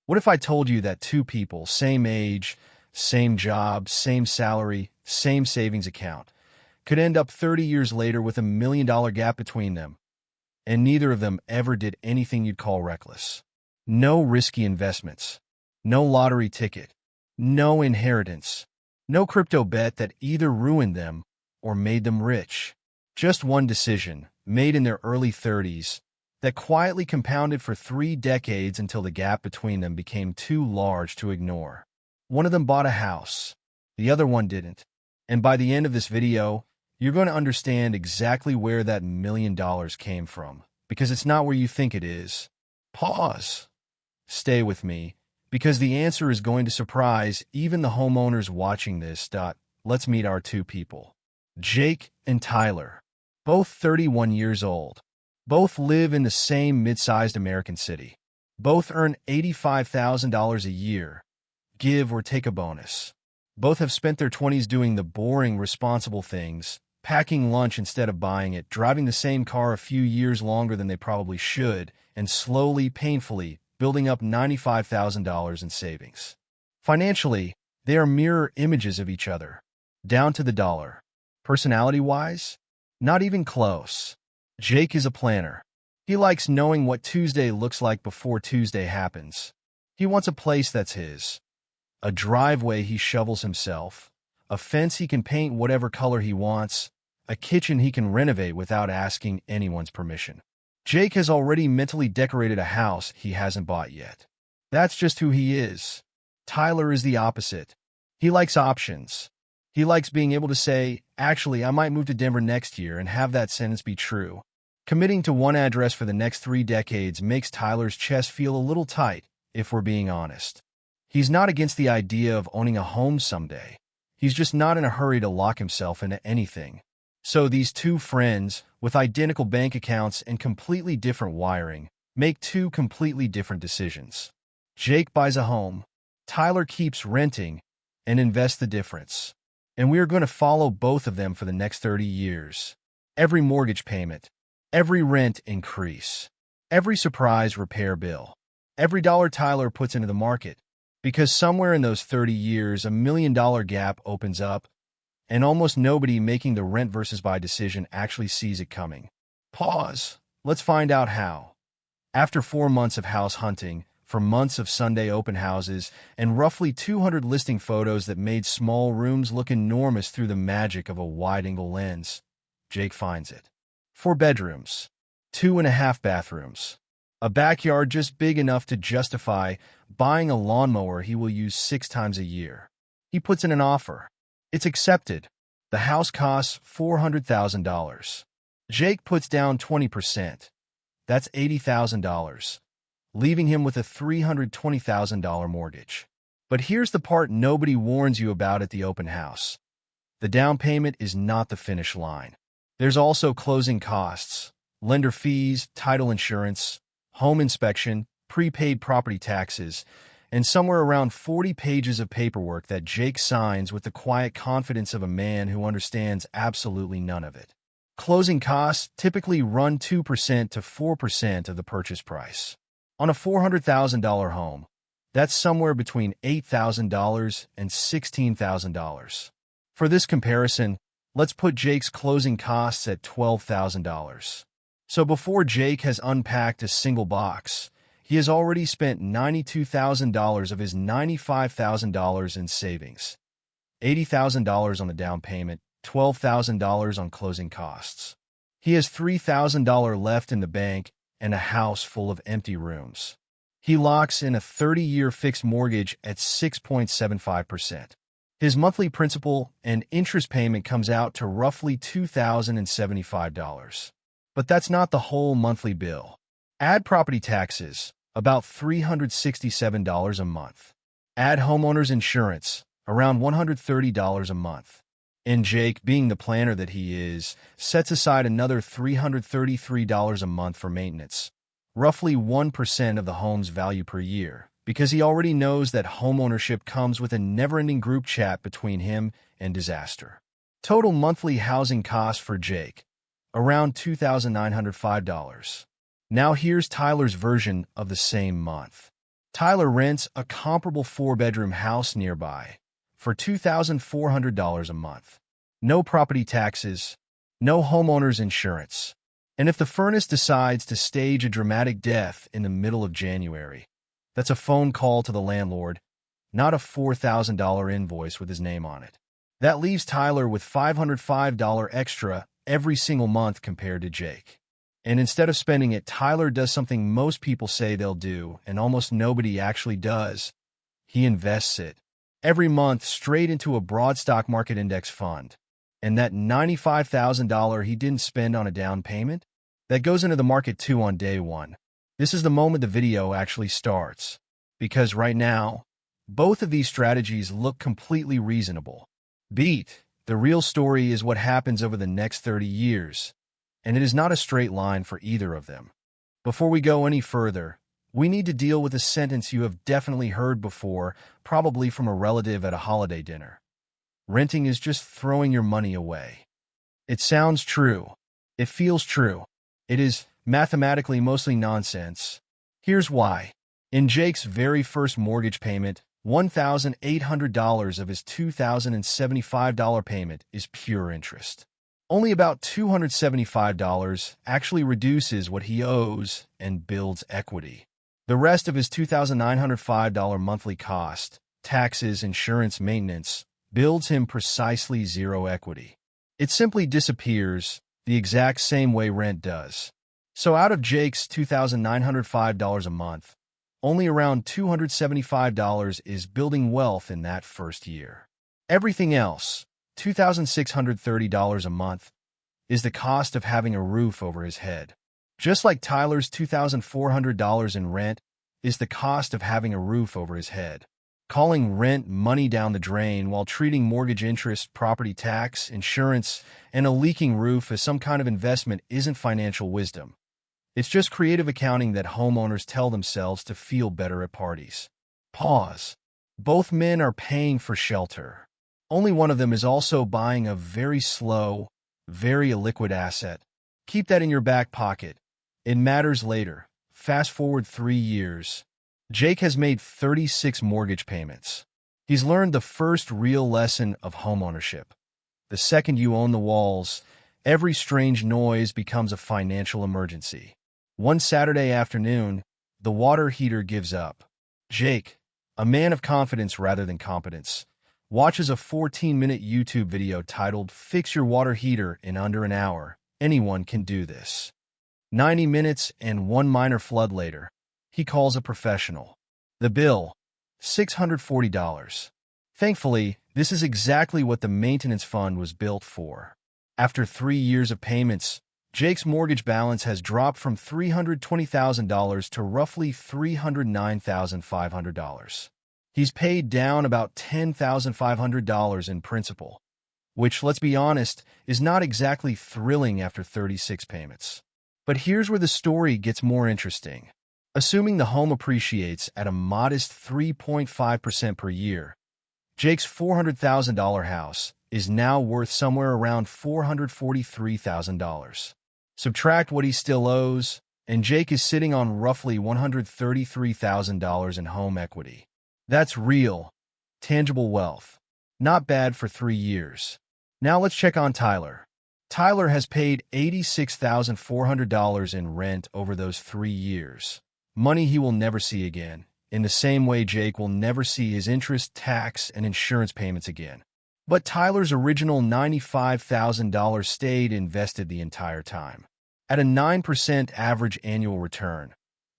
What if I told you that two people, same age, same job, same salary, same savings account, could end up 30 years later with $1 million gap between them, and neither of them ever did anything you'd call reckless? No risky investments, no lottery ticket, no inheritance, no crypto bet that either ruined them or made them rich. Just one decision, made in their early 30s, that quietly compounded for 3 decades until the gap between them became too large to ignore. One of them bought a house, the other one didn't. And by the end of this video, you're going to understand exactly where that $1 million came from, because it's not where you think it is. Pause. Stay with me, because the answer is going to surprise even the homeowners watching this. Let's meet our two people. Jake and Tyler, both 31 years old. Both live in the same mid-sized American city. Both earn $85,000 a year, give or take a bonus. Both have spent their 20s doing the boring, responsible things, packing lunch instead of buying it, driving the same car a few years longer than they probably should, and slowly, painfully, building up $95,000 in savings. Financially, they are mirror images of each other, down to the dollar. Personality-wise, not even close. Jake is a planner. He likes knowing what Tuesday looks like before Tuesday happens. He wants a place that's his, a driveway he shovels himself, a fence he can paint whatever color he wants, a kitchen he can renovate without asking anyone's permission. Jake has already mentally decorated a house he hasn't bought yet. That's just who he is. Tyler is the opposite. He likes options. He likes being able to say, actually, I might move to Denver next year, and have that sentence be true. Committing to one address for the next 3 decades makes Tyler's chest feel a little tight, if we're being honest. He's not against the idea of owning a home someday. He's just not in a hurry to lock himself into anything. So these two friends, with identical bank accounts and completely different wiring, make 2 completely different decisions. Jake buys a home. Tyler keeps renting and invests the difference. And we are going to follow both of them for the next 30 years. Every mortgage payment, every rent increase, every surprise repair bill, every dollar Tyler puts into the market. Because somewhere in those 30 years, $1 million gap opens up, and almost nobody making the rent versus buy decision actually sees it coming. Pause. Let's find out how. After 4 months of house hunting, for months of Sunday open houses, and roughly 200 listing photos that made small rooms look enormous through the magic of a wide-angle lens, Jake finds it. 4 bedrooms, 2.5 bathrooms, a backyard just big enough to justify buying a lawnmower he will use 6 times a year. He puts in an offer. It's accepted. The house costs $400,000. Jake puts down 20%. That's $80,000. Leaving him with a $320,000 mortgage. But here's the part nobody warns you about at the open house. The down payment is not the finish line. There's also closing costs, lender fees, title insurance, home inspection, prepaid property taxes, and somewhere around 40 pages of paperwork that Jake signs with the quiet confidence of a man who understands absolutely none of it. Closing costs typically run 2% to 4% of the purchase price. On a $400,000 home, that's somewhere between $8,000 and $16,000. For this comparison, let's put Jake's closing costs at $12,000. So before Jake has unpacked a single box, he has already spent $92,000 of his $95,000 in savings, $80,000 on the down payment, $12,000 on closing costs. He has $3,000 left in the bank and a house full of empty rooms. He locks in a 30-year fixed mortgage at 6.75%. His monthly principal and interest payment comes out to roughly $2,075. But that's not the whole monthly bill. Add property taxes, about $367 a month. Add homeowner's insurance, around $130 a month. And Jake, being the planner that he is, sets aside another $333 a month for maintenance, roughly 1% of the home's value per year, because he already knows that homeownership comes with a never-ending group chat between him and disaster. Total monthly housing costs for Jake, around $2,905. Now here's Tyler's version of the same month. Tyler rents a comparable 4-bedroom house nearby for $2,400 a month. No property taxes, no homeowner's insurance. And if the furnace decides to stage a dramatic death in the middle of January, that's a phone call to the landlord, not a $4,000 invoice with his name on it. That leaves Tyler with $505 extra every single month compared to Jake. And instead of spending it, Tyler does something most people say they'll do, and almost nobody actually does. He invests it every month straight into a broad stock market index fund. And that $95,000 he didn't spend on a down payment, that goes into the market too on day one. This is the moment the video actually starts. Because right now, both of these strategies look completely reasonable. The real story is what happens over the next 30 years. And it is not a straight line for either of them. Before we go any further, we need to deal with a sentence you have definitely heard before, probably from a relative at a holiday dinner. Renting is just throwing your money away. It sounds true. It feels true. It is mathematically mostly nonsense. Here's why. In Jake's very first mortgage payment, $1,800 of his $2,075 payment is pure interest. Only about $275 actually reduces what he owes and builds equity. The rest of his $2,905 monthly cost, taxes, insurance, maintenance, builds him precisely zero equity. It simply disappears the exact same way rent does. So out of Jake's $2,905 a month, only around $275 is building wealth in that first year. Everything else, $2,630 a month, is the cost of having a roof over his head. Just like Tyler's $2,400 in rent is the cost of having a roof over his head. Calling rent money down the drain while treating mortgage interest, property tax, insurance, and a leaking roof as some kind of investment isn't financial wisdom. It's just creative accounting that homeowners tell themselves to feel better at parties. Pause. Both men are paying for shelter. Only one of them is also buying a very slow, very illiquid asset. Keep that in your back pocket. It matters later. Fast forward 3 years. Jake has made 36 mortgage payments. He's learned the first real lesson of homeownership. The second you own the walls, every strange noise becomes a financial emergency. One Saturday afternoon, the water heater gives up. Jake, a man of confidence rather than competence, watches a 14-minute YouTube video titled "Fix Your Water Heater in Under an Hour. Anyone can do this." 90 minutes and one minor flood later, he calls a professional. The bill, $640. Thankfully, this is exactly what the maintenance fund was built for. After 3 years of payments, Jake's mortgage balance has dropped from $320,000 to roughly $309,500. He's paid down about $10,500 in principal, which, let's be honest, is not exactly thrilling after 36 payments. But here's where the story gets more interesting. Assuming the home appreciates at a modest 3.5% per year, Jake's $400,000 house is now worth somewhere around $443,000. Subtract what he still owes, and Jake is sitting on roughly $133,000 in home equity. That's real, tangible wealth. Not bad for 3 years. Now let's check on Tyler. Tyler has paid $86,400 in rent over those 3 years. Money he will never see again, in the same way Jake will never see his interest, tax, and insurance payments again. But Tyler's original $95,000 stayed invested the entire time. At a 9% average annual return,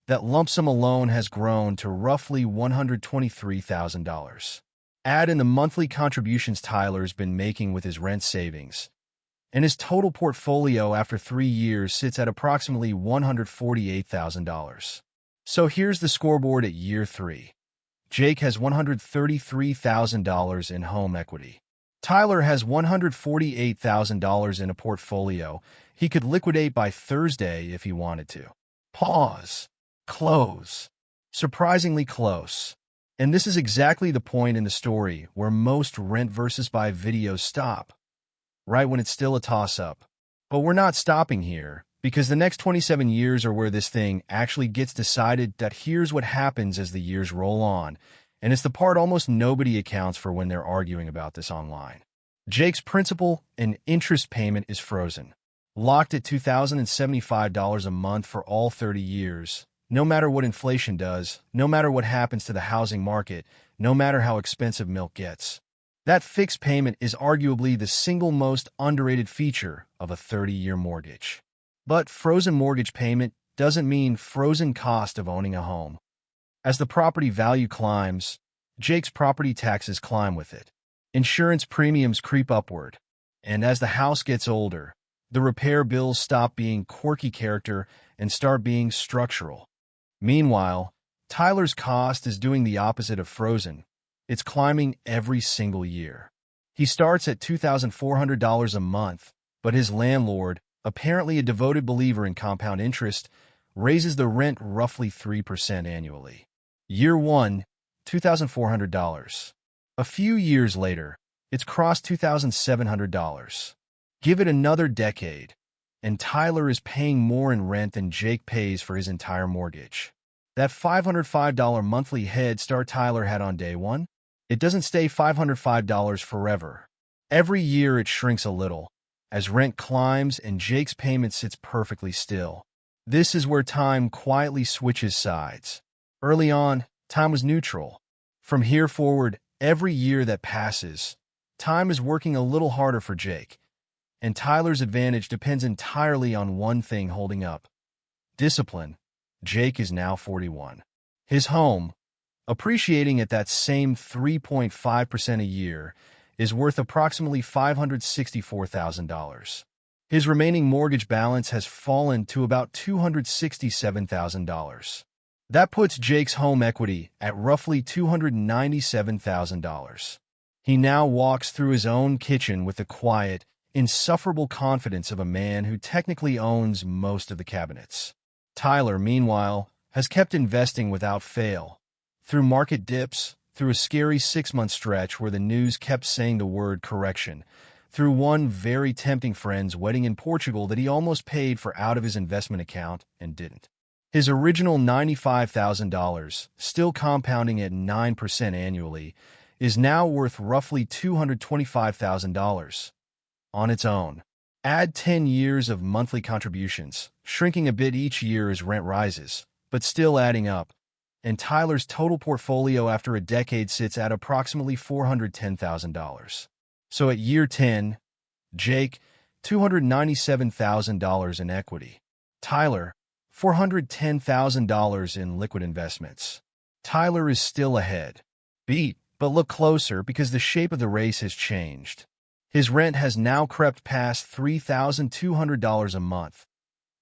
that lump sum alone has grown to roughly $123,000. Add in the monthly contributions Tyler's been making with his rent savings, and his total portfolio after 3 years sits at approximately $148,000. So here's the scoreboard at year 3. Jake has $133,000 in home equity. Tyler has $148,000 in a portfolio he could liquidate by Thursday if he wanted to. Pause. Close. Surprisingly close. And this is exactly the point in the story where most rent versus buy videos stop. Right when it's still a toss-up. But we're not stopping here. Because the next 27 years are where this thing actually gets decided. That here's what happens as the years roll on, and it's the part almost nobody accounts for when they're arguing about this online. Jake's principal and interest payment is frozen, locked at $2,075 a month for all 30 years, no matter what inflation does, no matter what happens to the housing market, no matter how expensive milk gets. That fixed payment is arguably the single most underrated feature of a 30-year mortgage. But frozen mortgage payment doesn't mean frozen cost of owning a home. As the property value climbs, Jake's property taxes climb with it. Insurance premiums creep upward. And as the house gets older, the repair bills stop being quirky character and start being structural. Meanwhile, Tyler's cost is doing the opposite of frozen. It's climbing every single year. He starts at $2,400 a month, but his landlord, apparently a devoted believer in compound interest, raises the rent roughly 3% annually. Year 1, $2,400. A few years later, it's crossed $2,700. Give it another decade, and Tyler is paying more in rent than Jake pays for his entire mortgage. That $505 monthly head start Tyler had on day one, it doesn't stay $505 forever. Every year it shrinks a little, as rent climbs and Jake's payment sits perfectly still. This is where time quietly switches sides. Early on, time was neutral. From here forward, every year that passes, time is working a little harder for Jake, and Tyler's advantage depends entirely on one thing holding up: discipline. Jake is now 41. His home, appreciating at that same 3.5% a year, is worth approximately $564,000. His remaining mortgage balance has fallen to about $267,000. That puts Jake's home equity at roughly $297,000. He now walks through his own kitchen with the quiet, insufferable confidence of a man who technically owns most of the cabinets. Tyler, meanwhile, has kept investing without fail. Through market dips, through a scary 6-month stretch where the news kept saying the word correction, through one very tempting friend's wedding in Portugal that he almost paid for out of his investment account and didn't. His original $95,000, still compounding at 9% annually, is now worth roughly $225,000 on its own. Add 10 years of monthly contributions, shrinking a bit each year as rent rises, but still adding up, and Tyler's total portfolio after a decade sits at approximately $410,000. So at year 10, Jake, $297,000 in equity. Tyler, $410,000 in liquid investments. Tyler is still ahead. Beat, but look closer because the shape of the race has changed. His rent has now crept past $3,200 a month,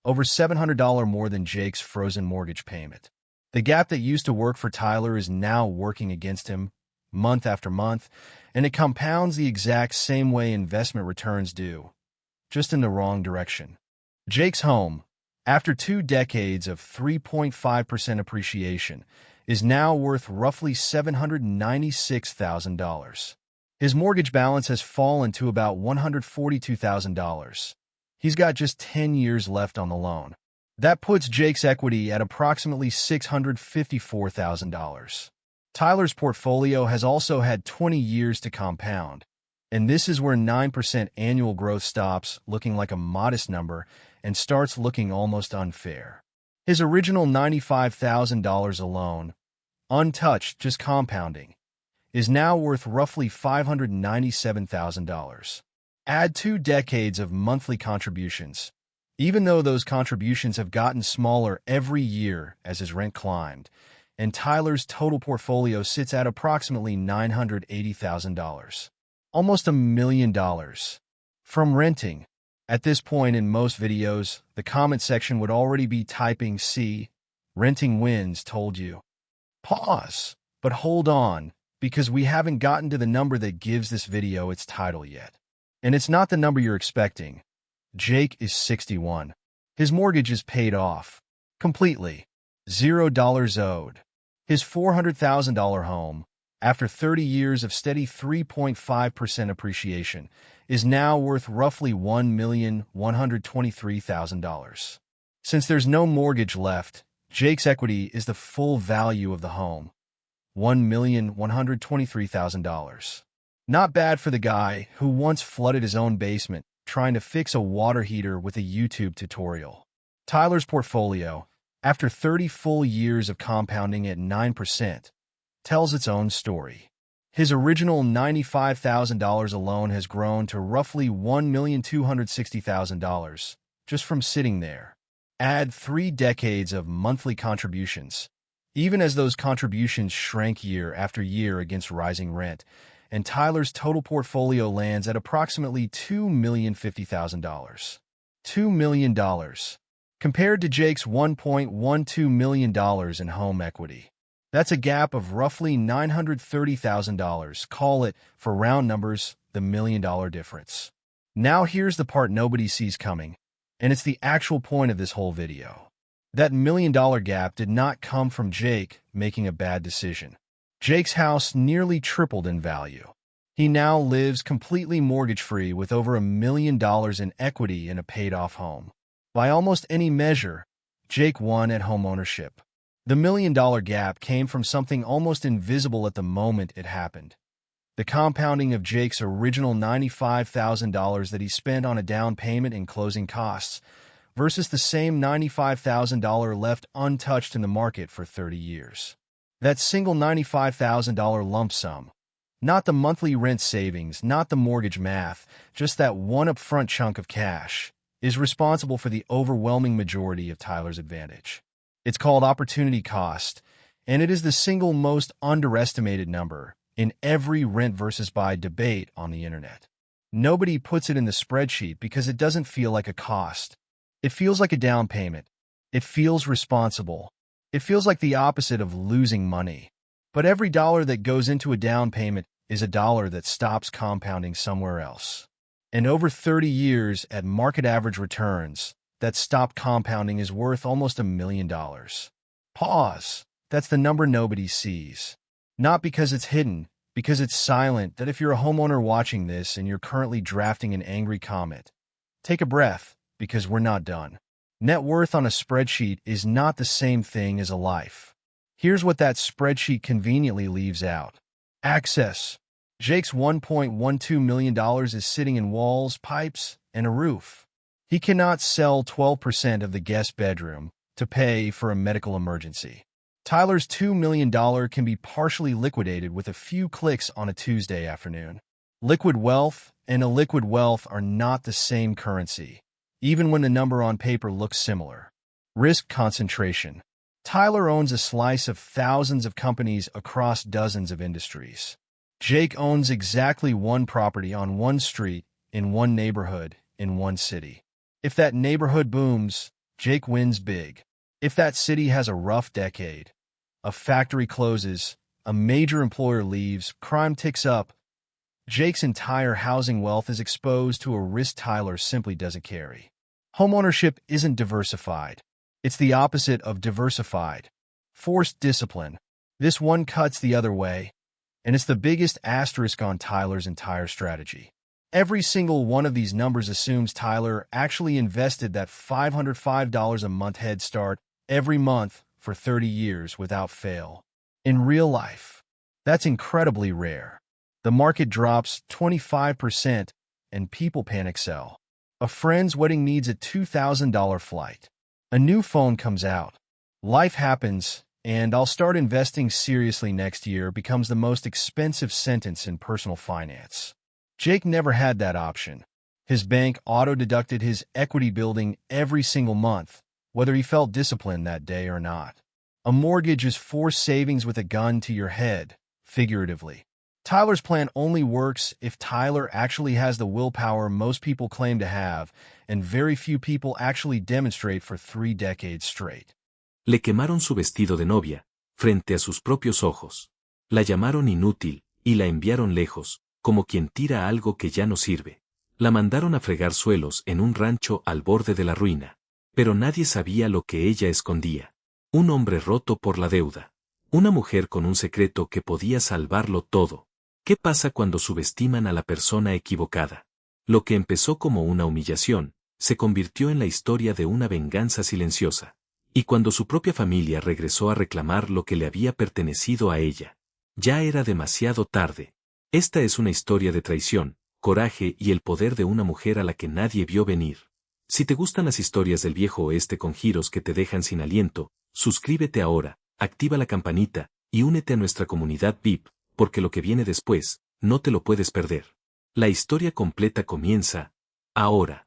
over $700 more than Jake's frozen mortgage payment. The gap that used to work for Tyler is now working against him, month after month, and it compounds the exact same way investment returns do, just in the wrong direction. Jake's home, after 2 decades of 3.5% appreciation, is now worth roughly $796,000. His mortgage balance has fallen to about $142,000. He's got just 10 years left on the loan. That puts Jake's equity at approximately $654,000. Tyler's portfolio has also had 20 years to compound, and this is where 9% annual growth stops looking like a modest number and starts looking almost unfair. His original $95,000 alone, untouched, just compounding, is now worth roughly $597,000. Add 2 decades of monthly contributions. Even though those contributions have gotten smaller every year as his rent climbed, and Tyler's total portfolio sits at approximately $980,000. Almost $1 million. From renting. At this point in most videos, the comment section would already be typing "See, renting wins, told you." Pause, but hold on, because we haven't gotten to the number that gives this video its title yet. And it's not the number you're expecting. Jake is 61. His mortgage is paid off. Completely. $0 owed. His $400,000 home, after 30 years of steady 3.5% appreciation, is now worth roughly $1,123,000. Since there's no mortgage left, Jake's equity is the full value of the home, $1,123,000. Not bad for the guy who once flooded his own basement trying to fix a water heater with a YouTube tutorial. Tyler's portfolio, after 30 full years of compounding at 9%, tells its own story. His original $95,000 alone has grown to roughly $1,260,000 just from sitting there. Add 3 decades of monthly contributions, even as those contributions shrank year after year against rising rent, and Tyler's total portfolio lands at approximately $2,050,000. $2 million, compared to Jake's $1.12 million in home equity. That's a gap of roughly $930,000. Call it, for round numbers, the $1 million difference. Now here's the part nobody sees coming, and it's the actual point of this whole video. That $1 million gap did not come from Jake making a bad decision. Jake's house nearly tripled in value. He now lives completely mortgage-free with over $1 million in equity in a paid-off home. By almost any measure, Jake won at homeownership. The $1 million gap came from something almost invisible at the moment it happened. The compounding of Jake's original $95,000 that he spent on a down payment and closing costs versus the same $95,000 left untouched in the market for 30 years. That single $95,000 lump sum, not the monthly rent savings, not the mortgage math, just that one upfront chunk of cash, is responsible for the overwhelming majority of Tyler's advantage. It's called opportunity cost, and it is the single most underestimated number in every rent versus buy debate on the internet. Nobody puts it in the spreadsheet because it doesn't feel like a cost. It feels like a down payment. It feels responsible. It feels like the opposite of losing money. But every dollar that goes into a down payment is a dollar that stops compounding somewhere else. And over 30 years at market average returns, that stopped compounding is worth almost $1 million. Pause. That's the number nobody sees. Not because it's hidden, because it's silent. That if you're a homeowner watching this and you're currently drafting an angry comment, take a breath, because we're not done. Net worth on a spreadsheet is not the same thing as a life. Here's what that spreadsheet conveniently leaves out. Access. Jake's $1.12 million is sitting in walls, pipes, and a roof. He cannot sell 12% of the guest bedroom to pay for a medical emergency. Tyler's $2 million can be partially liquidated with a few clicks on a Tuesday afternoon. Liquid wealth and illiquid wealth are not the same currency, even when the number on paper looks similar. Risk concentration. Tyler owns a slice of thousands of companies across dozens of industries. Jake owns exactly one property on one street, in one neighborhood, in one city. If that neighborhood booms, Jake wins big. If that city has a rough decade, a factory closes, a major employer leaves, crime ticks up, Jake's entire housing wealth is exposed to a risk Tyler simply doesn't carry. Homeownership isn't diversified. It's the opposite of diversified. Forced discipline. This one cuts the other way, and it's the biggest asterisk on Tyler's entire strategy. Every single one of these numbers assumes Tyler actually invested that $505 a month head start every month for 30 years without fail. In real life, that's incredibly rare. The market drops 25% and people panic sell. A friend's wedding needs a $2,000 flight. A new phone comes out. Life happens, and I'll start investing seriously next year becomes the most expensive sentence in personal finance. Jake never had that option. His bank auto-deducted his equity building every single month, whether he felt disciplined that day or not. A mortgage is forced savings with a gun to your head, figuratively. Tyler's plan only works if Tyler actually has the willpower most people claim to have, and very few people actually demonstrate for 3 decades straight. Le quemaron su vestido de novia, frente a sus propios ojos. La llamaron inútil, y la enviaron lejos, como quien tira algo que ya no sirve. La mandaron a fregar suelos en un rancho al borde de la ruina. Pero nadie sabía lo que ella escondía. Un hombre roto por la deuda. Una mujer con un secreto que podía salvarlo todo. ¿Qué pasa cuando subestiman a la persona equivocada? Lo que empezó como una humillación, se convirtió en la historia de una venganza silenciosa. Y cuando su propia familia regresó a reclamar lo que le había pertenecido a ella, ya era demasiado tarde. Esta es una historia de traición, coraje y el poder de una mujer a la que nadie vio venir. Si te gustan las historias del viejo oeste con giros que te dejan sin aliento, suscríbete ahora, activa la campanita, y únete a nuestra comunidad VIP, porque lo que viene después, no te lo puedes perder. La historia completa comienza ahora.